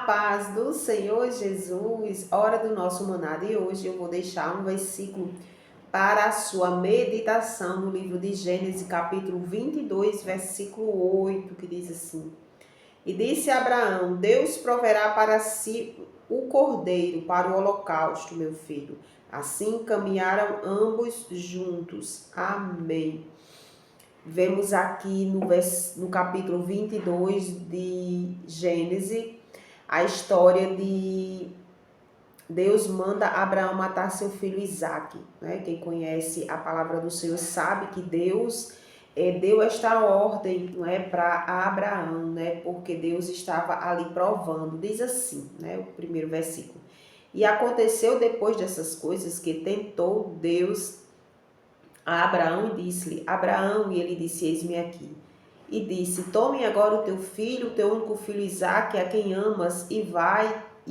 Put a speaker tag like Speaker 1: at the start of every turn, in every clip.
Speaker 1: Paz do Senhor Jesus, hora do nosso maná de hoje, eu vou deixar um versículo para a sua meditação no livro de Gênesis, capítulo 22, versículo 8, que diz assim: E disse Abraão: Deus proverá para si o cordeiro para o holocausto, meu filho. Assim caminharam ambos juntos. Amém. Vemos aqui no capítulo 22 de Gênesis a história de Deus manda Abraão matar seu filho Isaque, né? Quem conhece a palavra do Senhor sabe que Deus deu esta ordem, não é, para Abraão, né? Porque Deus estava ali provando. Diz assim, né? O primeiro versículo. E aconteceu depois dessas coisas que tentou Deus a Abraão e disse-lhe: Abraão, e ele disse: Eis-me aqui. E disse: Tome agora o teu filho, o teu único filho Isaque, a quem amas, e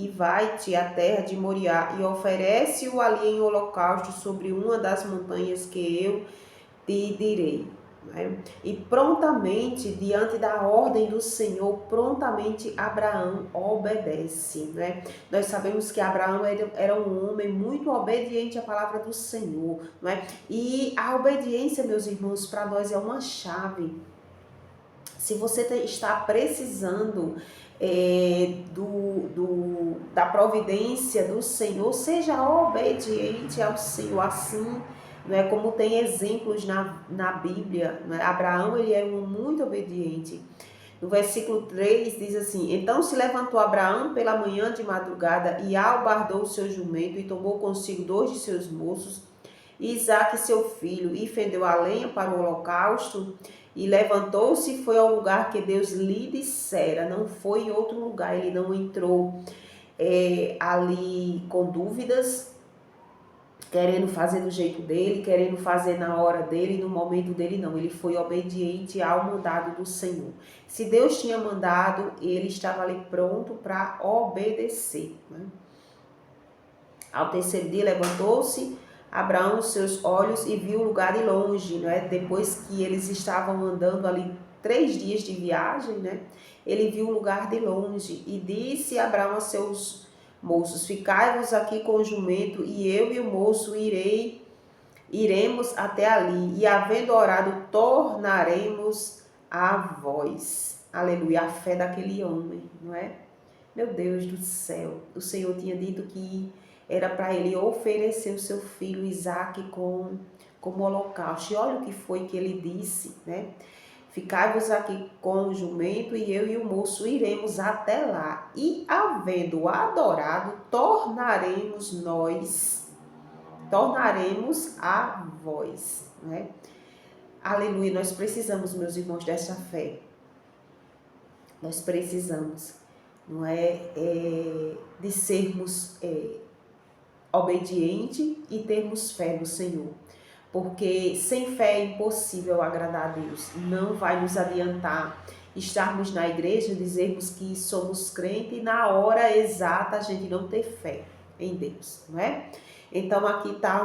Speaker 1: vai-te à terra de Moriá, e oferece-o ali em holocausto sobre uma das montanhas que eu te direi. Né? E prontamente, diante da ordem do Senhor, prontamente Abraão obedece. Né? Nós sabemos que Abraão era um homem muito obediente à palavra do Senhor. Né? E a obediência, meus irmãos, para nós é uma chave. Se você está precisando da providência do Senhor, seja obediente ao Senhor, assim, né, como tem exemplos na Bíblia. Né? Abraão, ele era um muito obediente. No versículo 3 diz assim: Então se levantou Abraão pela manhã de madrugada e albardou o seu jumento e tomou consigo 2 de seus moços, Isaque seu filho, e fendeu a lenha para o holocausto, e levantou-se e foi ao lugar que Deus lhe dissera. Não foi em outro lugar, ele não entrou ali com dúvidas, querendo fazer do jeito dele, querendo fazer na hora dele, no momento dele, não. Ele foi obediente ao mandado do Senhor. Se Deus tinha mandado, ele estava ali pronto para obedecer. Né? Ao terceiro dia levantou-se Abraão os seus olhos e viu o lugar de longe, né? Depois que eles estavam andando ali 3 dias de viagem, né? Ele viu o lugar de longe e disse Abraão a seus moços: Ficai-vos aqui com o jumento, e eu e o moço iremos até ali, e havendo orado, tornaremos a vós. Aleluia, a fé daquele homem, não é? Meu Deus do céu, o Senhor tinha dito que era para ele oferecer o seu filho Isaque como holocausto. E olha o que foi que ele disse, né? Ficai-vos aqui com o jumento, e eu e o moço iremos até lá. E havendo adorado, tornaremos a vós, né? Aleluia, nós precisamos, meus irmãos, dessa fé. Nós precisamos, não de sermos obedientes e termos fé no Senhor. Porque sem fé é impossível agradar a Deus. Não vai nos adiantar estarmos na igreja, dizermos que somos crentes e na hora exata a gente não ter fé em Deus, não é? Então aqui está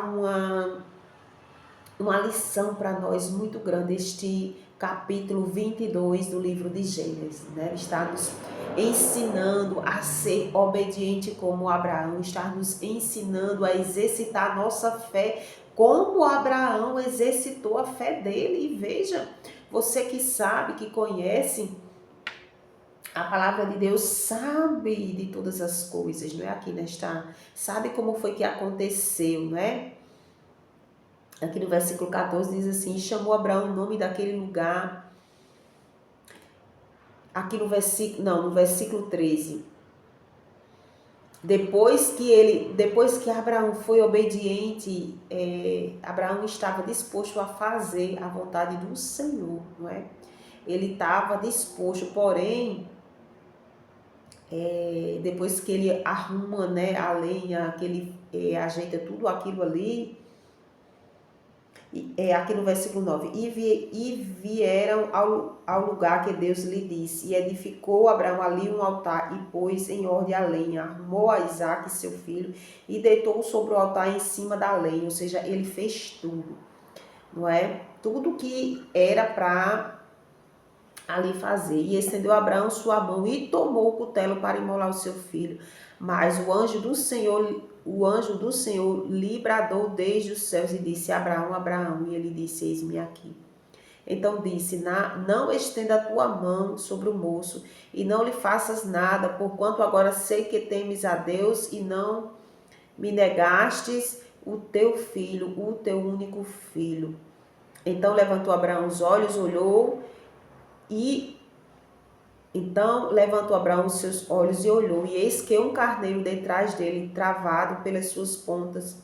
Speaker 1: uma lição para nós muito grande, este capítulo 22 do livro de Gênesis, né? Está nos ensinando a ser obediente como Abraão, está nos ensinando a exercitar nossa fé como Abraão exercitou a fé dele. E veja, você que sabe, que conhece a palavra de Deus, sabe de todas as coisas, não é? Aqui nesta, sabe como foi que aconteceu, não é? Aqui no versículo 14 diz assim: chamou Abraão o nome daquele lugar. Aqui no versículo 13. Depois que Abraão foi obediente, Abraão estava disposto a fazer a vontade do Senhor, não é? Ele estava disposto, porém, depois que ele arruma, né, a lenha, que ele ajeita tudo aquilo ali, aqui no versículo 9, e vieram ao lugar que Deus lhe disse, e edificou Abraão ali um altar, e pôs em ordem a lenha, armou a Isaque seu filho, e deitou sobre o altar em cima da lenha, ou seja, ele fez tudo, não é? Tudo que era para ali fazer. E estendeu Abraão sua mão e tomou o cutelo para imolar o seu filho. Mas o anjo do Senhor lhe bradou desde os céus e disse: Abraão, Abraão. E ele disse: Eis-me aqui. Então disse: Não estenda a tua mão sobre o moço e não lhe faças nada, porquanto agora sei que temes a Deus e não me negastes o teu filho, o teu único filho. Então levantou Abraão os olhos, olhou e então levantou Abraão os seus olhos e olhou, e eis que um carneiro detrás dele, travado pelas suas pontas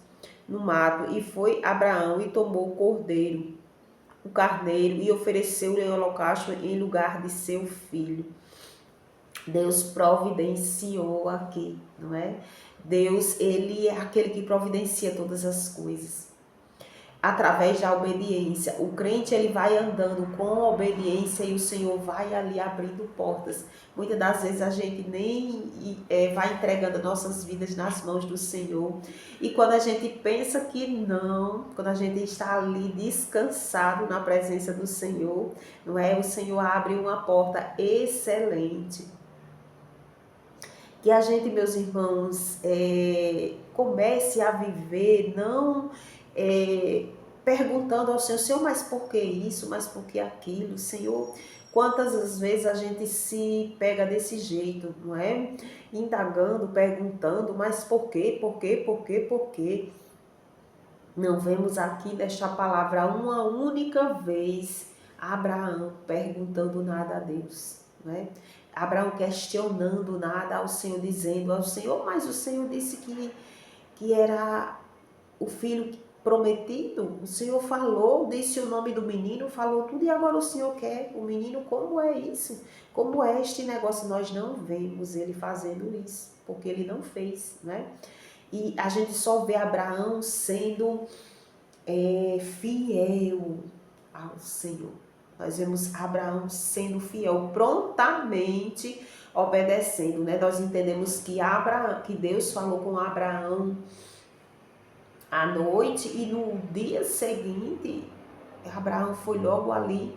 Speaker 1: no mato, e foi Abraão e tomou o carneiro, e ofereceu-lhe em holocausto em lugar de seu filho. Deus providenciou aqui, não é? Deus, ele é aquele que providencia todas as coisas através da obediência. O crente, ele vai andando com obediência e o Senhor vai ali abrindo portas. Muitas das vezes a gente nem vai entregando nossas vidas nas mãos do Senhor. E quando a gente pensa que não, quando a gente está ali descansado na presença do Senhor, não é? O Senhor abre uma porta excelente. Que a gente, meus irmãos, comece a viver, não perguntando ao Senhor, mas por que isso, mas por que aquilo, Senhor? Quantas as vezes a gente se pega desse jeito, não é? Indagando, perguntando, mas por quê, por quê, por quê, por quê? Não vemos aqui nesta palavra uma única vez Abraão perguntando nada a Deus, não é? Abraão questionando nada ao Senhor, dizendo ao Senhor, mas o Senhor disse que era o filho prometido. O Senhor falou, disse o nome do menino, falou tudo, e agora o Senhor quer o menino. Como é isso? Como é este negócio? Nós não vemos ele fazendo isso, porque ele não fez, né? E a gente só vê Abraão sendo fiel ao Senhor. Nós vemos Abraão sendo fiel, prontamente obedecendo, né? Nós entendemos que Deus falou com Abraão à noite e no dia seguinte, Abraão foi logo ali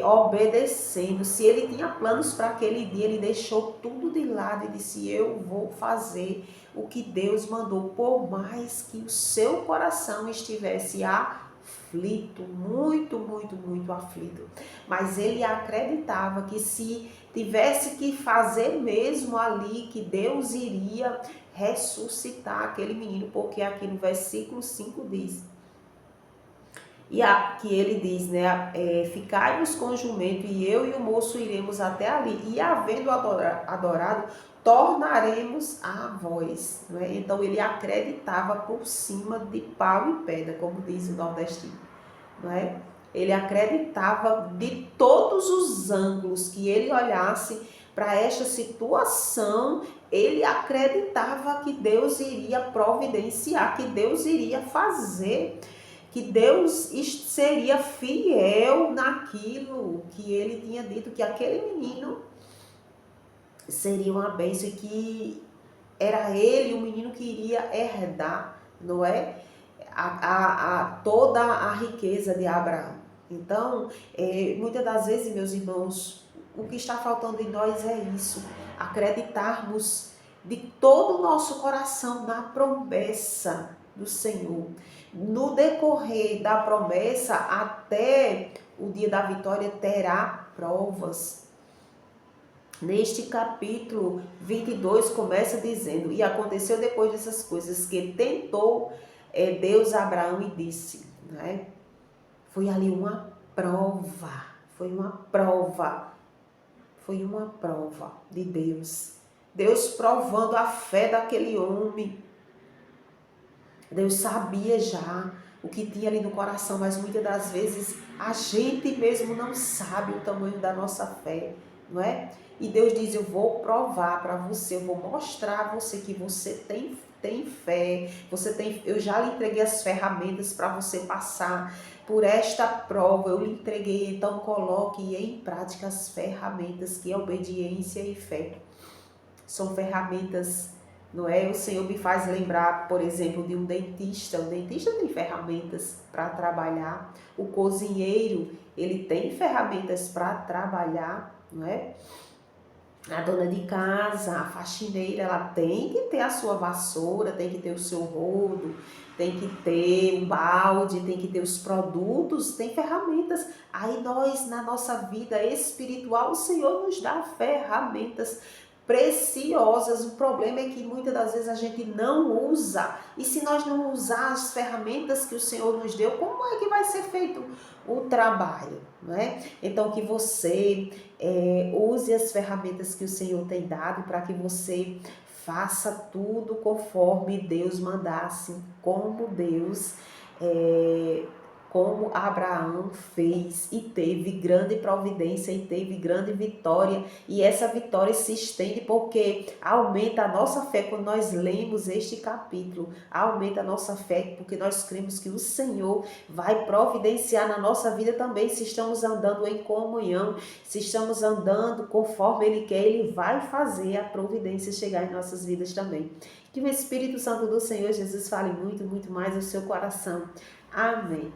Speaker 1: obedecendo. Se ele tinha planos para aquele dia, ele deixou tudo de lado e disse: eu vou fazer o que Deus mandou, por mais que o seu coração estivesse aflito, muito, muito, muito aflito. Mas ele acreditava que se tivesse que fazer mesmo ali, que Deus iria ressuscitar aquele menino, porque aqui no versículo 5 diz, que ele diz, né, ficai-vos com o jumento e eu e o moço iremos até ali, e havendo adorado, tornaremos a vós. Né? Então ele acreditava por cima de pau e pedra, como diz o nordestino. Não é? Ele acreditava de todos os ângulos que ele olhasse para esta situação, ele acreditava que Deus iria providenciar, que Deus iria fazer, que Deus seria fiel naquilo que ele tinha dito, que aquele menino seria uma bênção e que era ele, o menino, que iria herdar, não é? Toda a riqueza de Abraão. Então, muitas das vezes, meus irmãos, o que está faltando em nós é isso, acreditarmos de todo o nosso coração na promessa do Senhor. No decorrer da promessa, até o dia da vitória, terá provas. Neste capítulo 22 começa dizendo: e aconteceu depois dessas coisas que tentou Deus a Abraão e disse, né? Foi ali uma prova, foi uma prova de Deus. Deus provando a fé daquele homem. Deus sabia já o que tinha ali no coração, mas muitas das vezes a gente mesmo não sabe o tamanho da nossa fé, não é? E Deus diz: eu vou provar para você, eu vou mostrar a você que você tem fé, eu já lhe entreguei as ferramentas para você passar por esta prova, eu lhe entreguei, então coloque em prática as ferramentas, que é obediência e fé. São ferramentas não é? O Senhor me faz lembrar, por exemplo, de um dentista. O dentista tem ferramentas para trabalhar. O cozinheiro, ele tem ferramentas para trabalhar, não é? A dona de casa, a faxineira, ela tem que ter a sua vassoura, tem que ter o seu rodo, tem que ter um balde, tem que ter os produtos, tem ferramentas. Aí nós, na nossa vida espiritual, o Senhor nos dá ferramentas preciosas. O problema é que muitas das vezes a gente não usa. E se nós não usar as ferramentas que o Senhor nos deu, como é que vai ser feito o trabalho, não é? Então que você use as ferramentas que o Senhor tem dado para que você faça tudo conforme Deus mandasse, como Deus, é, como Abraão fez e teve grande providência e teve grande vitória, e essa vitória se estende porque aumenta a nossa fé quando nós lemos este capítulo, aumenta a nossa fé porque nós cremos que o Senhor vai providenciar na nossa vida também, se estamos andando em comunhão, se estamos andando conforme Ele quer, Ele vai fazer a providência chegar em nossas vidas também. Que o Espírito Santo do Senhor Jesus fale muito, muito mais ao seu coração. Amém.